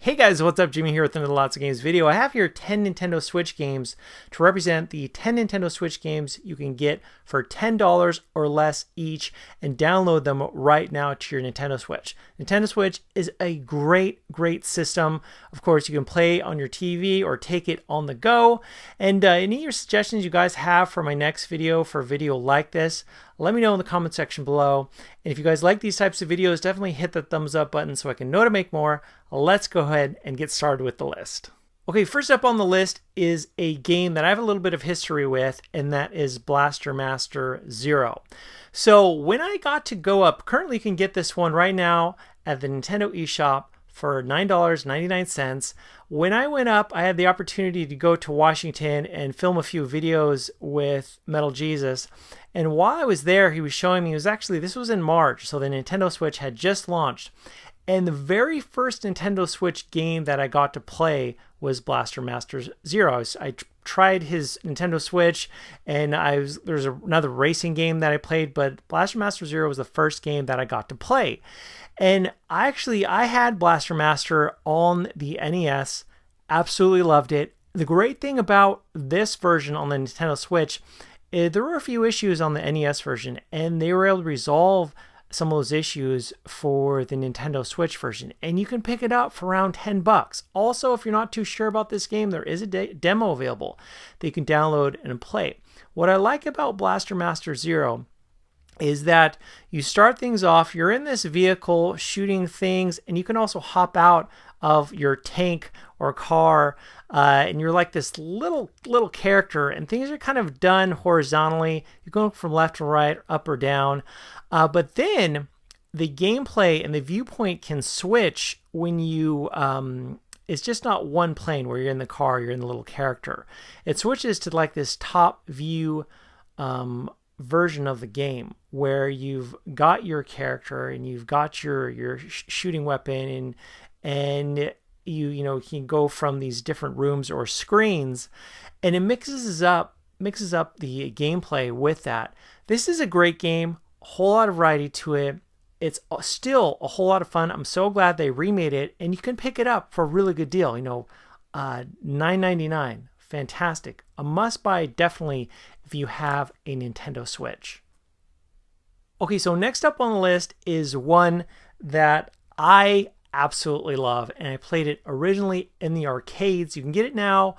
Hey guys, what's up? Jimmy here with another Lots of Games video. I have here 10 Nintendo Switch games to represent the 10 Nintendo Switch games you can get for $10 or less each and download them right now to your Nintendo Switch. Nintendo Switch is a great system. Of course, you can play on your TV or take it on the go. And any of your suggestions you guys have for my next video, for a video like this, let me know in the comment section below. And if you guys like these types of videos, definitely hit the thumbs up button so I can know to make more. Let's go ahead and get started with the list. Okay, first up on the list is a game that I have a little bit of history with, and that is Blaster Master Zero. So when I got to go up, currently you can get this one right now at the Nintendo eShop for $9.99. When I went up, I had the opportunity to go to Washington and film a few videos with Metal Jesus. And while I was there, he was showing me, this was in March, so the Nintendo Switch had just launched. And the very first Nintendo Switch game that I got to play was Blaster Master Zero. I tried his Nintendo Switch, and there's another racing game that I played, but Blaster Master Zero was the first game that I got to play. And I had Blaster Master on the NES, absolutely loved it. The great thing about this version on the Nintendo Switch is there were a few issues on the NES version, and they were able to resolve some of those issues for the Nintendo Switch version, and you can pick it up for around $10. Also, if you're not too sure about this game, there is a demo available that you can download and play. What I like about Blaster Master Zero is that you start things off, you're in this vehicle shooting things, and you can also hop out of your tank or car, and you're like this little character, and things are kind of done horizontally. You're going from left to right, up or down, but then the gameplay and the viewpoint can switch when you it's just not one plane where you're in the car, you're in the little character. It switches to like this top view version of the game where you've got your character and you've got your shooting weapon, and you can go from these different rooms or screens, and it mixes up the gameplay with that. This is a great game, a whole lot of variety to it. It's still a whole lot of fun. I'm so glad they remade it, and you can pick it up for a really good deal. $9.99. Fantastic. A must buy definitely if you have a Nintendo Switch. Okay, so next up on the list is one that I absolutely love, and I played it originally in the arcades. You can get it now,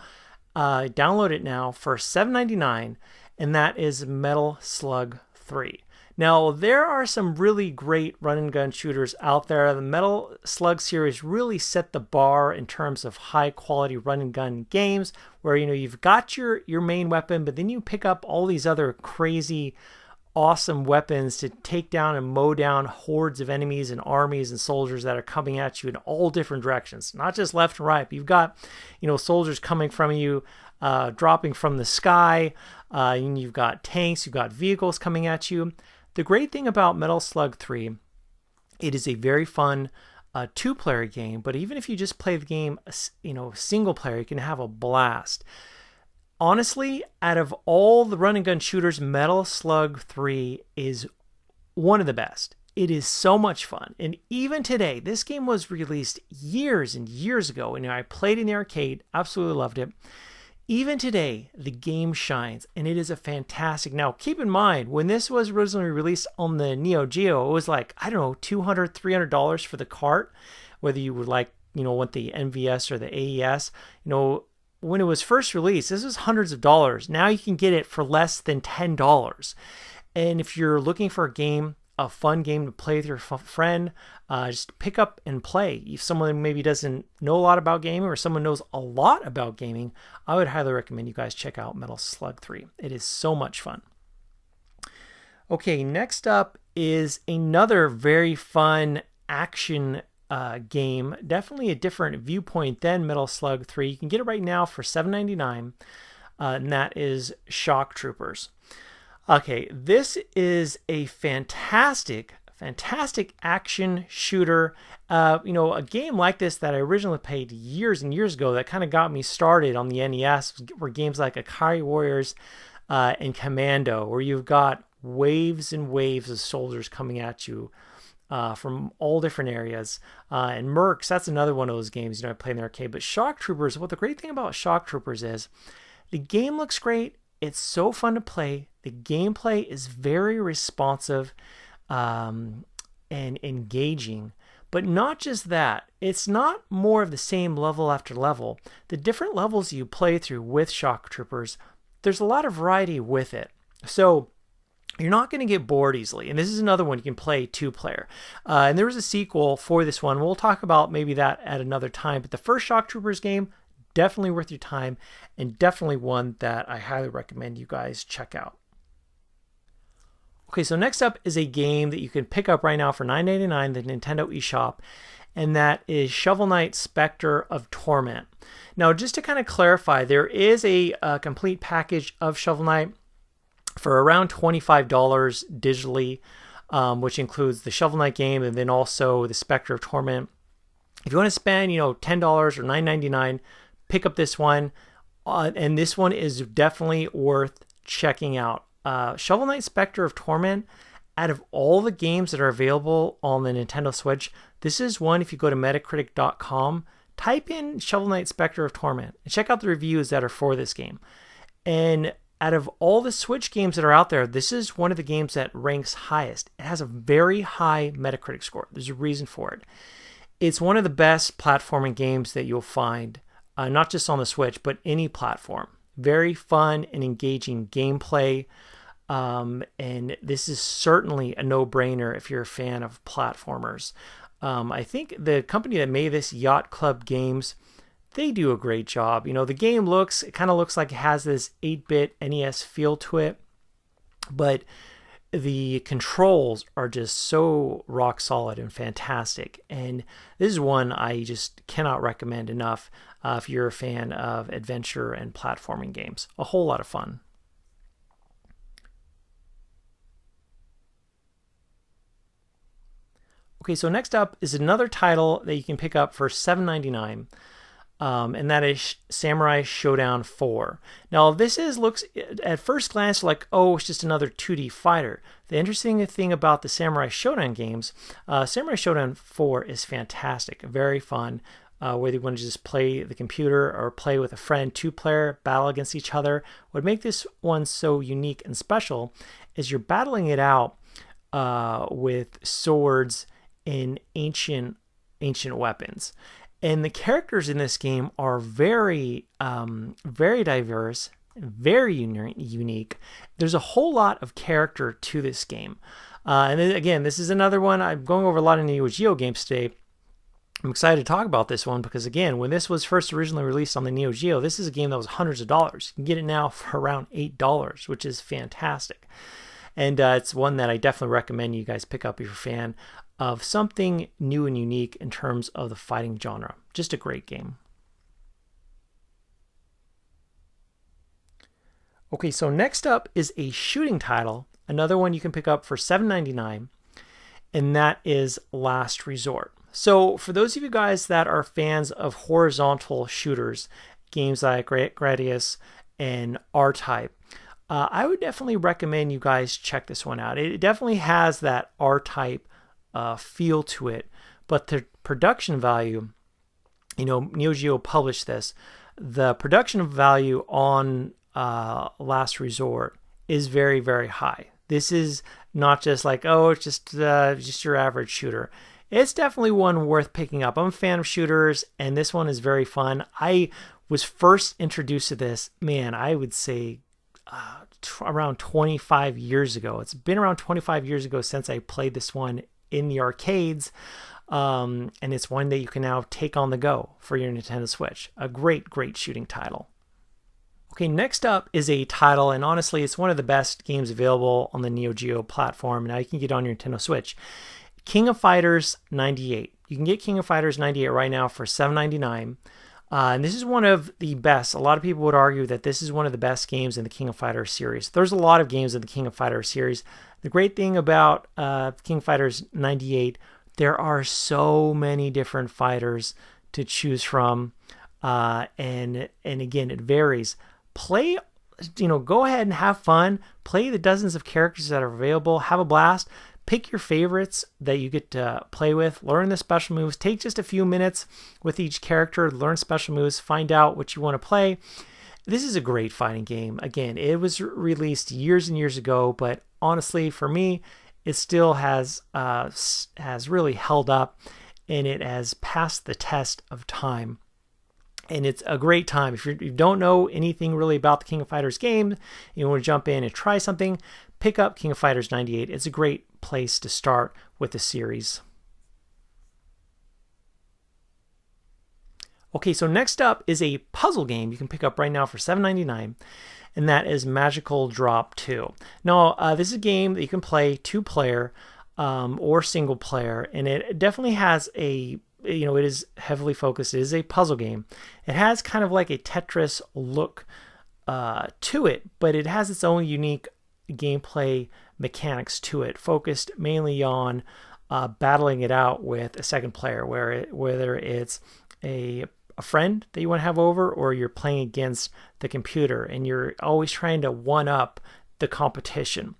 download it now for $7.99, and that is Metal Slug 3. Now, there are some really great run and gun shooters out there. The Metal Slug series really set the bar in terms of high quality run and gun games where you've got your main weapon, but then you pick up all these other crazy awesome weapons to take down and mow down hordes of enemies and armies and soldiers that are coming at you in all different directions, not just left and right, but you've got soldiers coming from you, dropping from the sky, and you've got tanks, you've got vehicles coming at you. The great thing about Metal Slug 3, it is a very fun two-player game, but even if you just play the game single player, you can have a blast. Honestly, out of all the run and gun shooters, Metal Slug 3 is one of the best. It is so much fun. And even today, this game was released years and years ago, and I played in the arcade, absolutely loved it. Even today, the game shines, and it is a fantastic. Now, keep in mind, when this was originally released on the Neo Geo, it was like, I don't know, $200, $300 for the cart, whether you would want the NVS or the AES. When it was first released, this was hundreds of dollars. Now you can get it for less than $10. And if you're looking for a fun game to play with your friend, just pick up and play. If someone maybe doesn't know a lot about gaming or someone knows a lot about gaming, I would highly recommend you guys check out Metal Slug 3. It is so much fun. Okay, next up is another very fun action game, definitely a different viewpoint than Metal Slug 3. You can get it right now for $7.99, and that is Shock Troopers. Okay, this is a fantastic action shooter. A game like this that I originally played years and years ago that kind of got me started on the NES were games like Ikari Warriors and Commando, where you've got waves and waves of soldiers coming at you. from all different areas. And Mercs, that's another one of those games, I play in the arcade. But Shock Troopers, what the great thing about Shock Troopers is the game looks great. It's so fun to play. The gameplay is very responsive and engaging. But not just that, it's not more of the same level after level. The different levels you play through with Shock Troopers, there's a lot of variety with it. So you're not going to get bored easily. And this is another one you can play 2-player. And there was a sequel for this one. We'll talk about maybe that at another time. But the first Shock Troopers game, definitely worth your time, and definitely one that I highly recommend you guys check out. Okay, so next up is a game that you can pick up right now for $9.99, the Nintendo eShop, and that is Shovel Knight Spectre of Torment. Now, just to kind of clarify, there is a complete package of Shovel Knight for around $25 digitally, which includes the Shovel Knight game and then also the Spectre of Torment. If you want to spend, $10 or $9.99, pick up this one, and this one is definitely worth checking out. Shovel Knight Spectre of Torment, out of all the games that are available on the Nintendo Switch, this is one, if you go to Metacritic.com, type in Shovel Knight Spectre of Torment and check out the reviews that are for this game. And out of all the Switch games that are out there, this is one of the games that ranks highest. It has a very high Metacritic score. There's a reason for it. It's one of the best platforming games that you'll find, not just on the Switch, but any platform. Very fun and engaging gameplay. And this is certainly a no-brainer if you're a fan of platformers. I think the company that made this, Yacht Club Games, they do a great job. The game kind of looks like it has this 8-bit NES feel to it, but the controls are just so rock solid and fantastic. And this is one I just cannot recommend enough if you're a fan of adventure and platforming games. A whole lot of fun. Okay, so next up is another title that you can pick up for $7.99. And that is Samurai Shodown 4. Now, this looks at first glance like, it's just another 2D fighter. The interesting thing about the Samurai Shodown games, Samurai Shodown 4 is fantastic, very fun. Whether you want to just play the computer or play with a friend, 2-player, battle against each other. What makes this one so unique and special is you're battling it out with swords and ancient weapons. And the characters in this game are very diverse, very unique. There's a whole lot of character to this game. And then, again, this is another one. I'm going over a lot of Neo Geo games today. I'm excited to talk about this one because, again, when this was first originally released on the Neo Geo, this is a game that was hundreds of dollars. You can get it now for around $8, which is fantastic. And it's one that I definitely recommend you guys pick up if you're a fan of something new and unique in terms of the fighting genre. Just a great game. Okay, so next up is a shooting title, another one you can pick up for $7.99, and that is Last Resort. So for those of you guys that are fans of horizontal shooters, games like Gradius and R-Type, I would definitely recommend you guys check this one out. It definitely has that R-Type feel to it, but the production value, Neo Geo published this, the production value on Last Resort is very, very high. This is not just like, it's just your average shooter. It's definitely one worth picking up. I'm a fan of shooters, and this one is very fun. I was first introduced to this, I would say around 25 years ago. It's been around 25 years ago since I played this one in the arcades, and it's one that you can now take on the go for your Nintendo Switch. A great shooting title. Okay, next up is a title, and honestly, it's one of the best games available on the Neo Geo platform. Now you can get it on your Nintendo Switch. King of Fighters 98. You can get King of Fighters 98 right now for $7.99. And this is one of the best. A lot of people would argue that this is one of the best games in the King of Fighters series. There's a lot of games in the King of Fighters series. The great thing about King of Fighters 98, there are so many different fighters to choose from. And again, it varies. Play, go ahead and have fun. Play the dozens of characters that are available. Have a blast. pick your favorites that you get to play with, learn the special moves, take just a few minutes with each character, learn special moves, find out what you want to play. This is a great fighting game. Again, it was released years and years ago, but honestly, for me, it still has really held up, and it has passed the test of time. And it's a great time. If you don't know anything really about the King of Fighters game, you want to jump in and try something, pick up King of Fighters 98. It's a great place to start with the series. Okay, so next up is a puzzle game you can pick up right now for $7.99, and that is Magical Drop 2. Now, this is a game that you can play 2-player or single player, and it definitely has it is heavily focused. It is a puzzle game. It has kind of like a Tetris look to it, but it has its own unique gameplay mechanics to it, focused mainly on battling it out with a second player, whether it's a friend that you want to have over, or you're playing against the computer and you're always trying to one up the competition.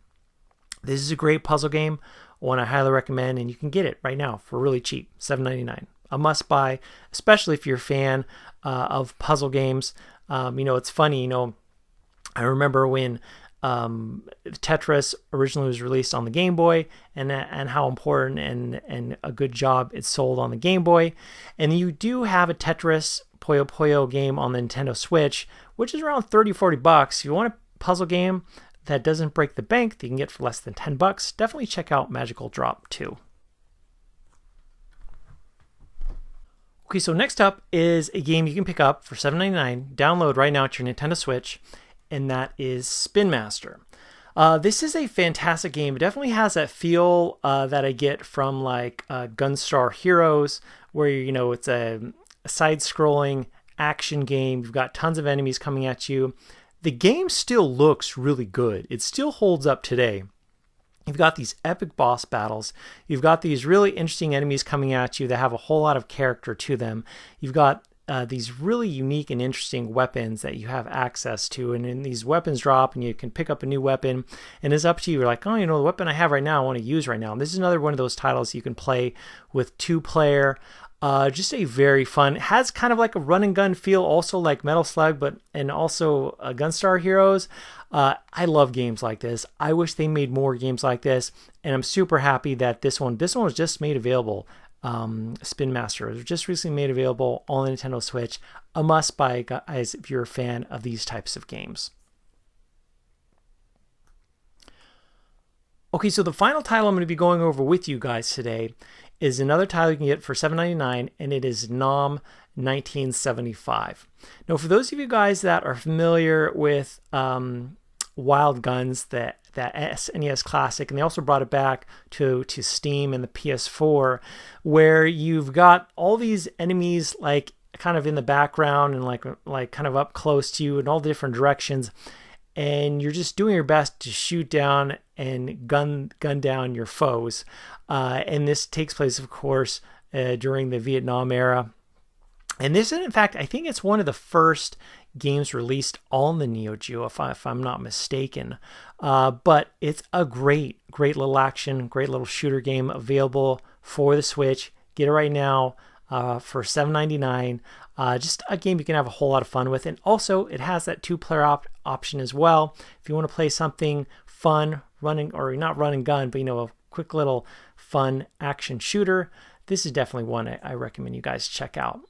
This is a great puzzle game, one I highly recommend, and you can get it right now for really cheap, $7.99. A must buy, especially if you're a fan of puzzle games. It's funny, I remember when Tetris originally was released on the Game Boy, and how important and a good job it sold on the Game Boy. And you do have a Tetris Puyo Puyo game on the Nintendo Switch, which is around $30-40. If you want a puzzle game that doesn't break the bank, that you can get for less than $10, definitely check out Magical Drop 2. Okay, so next up is a game you can pick up for $7.99, download right now at your Nintendo Switch, and that is Spin Master. This is a fantastic game. It definitely has that feel that I get from like Gunstar Heroes, where it's a side-scrolling action game. You've got tons of enemies coming at you. The game still looks really good. It still holds up today. You've got these epic boss battles. You've got these really interesting enemies coming at you that have a whole lot of character to them. You've got these really unique and interesting weapons that you have access to, and then these weapons drop and you can pick up a new weapon, and it's up to you. You're like, the weapon I have right now I want to use right now. And this is another one of those titles you can play with 2-player. Just a very fun, has kind of like a run and gun feel, also like Metal Slug, and also Gunstar Heroes. I love games like this. I wish they made more games like this, and I'm super happy that this one was just made available. Spin Master was just recently made available on the Nintendo Switch. A must buy, guys, if you're a fan of these types of games. Okay, so the final title I'm going to be going over with you guys today is another title you can get for $7.99, and it is Nom 1975. Now, for those of you guys that are familiar with Wild Guns, that SNES classic, and they also brought it back to Steam and the PS4, where you've got all these enemies like kind of in the background and like kind of up close to you in all the different directions, and you're just doing your best to shoot down and gun down your foes. And this takes place, of course, during the Vietnam era. And this is, in fact, I think it's one of the first games released on the Neo Geo, if I'm not mistaken. But it's a great little action, great little shooter game available for the Switch. Get it right now for $7.99. Just a game you can have a whole lot of fun with. And also, it has that 2-player option as well. If you want to play something fun, running, or not run and gun, but a quick little fun action shooter, this is definitely one I recommend you guys check out.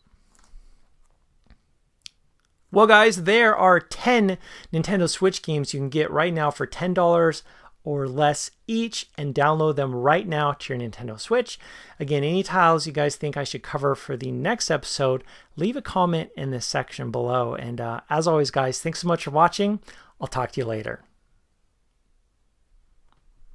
Well, guys, there are 10 Nintendo Switch games you can get right now for $10 or less each, and download them right now to your Nintendo Switch. Again, any titles you guys think I should cover for the next episode, leave a comment in this section below. And as always, guys, thanks so much for watching. I'll talk to you later.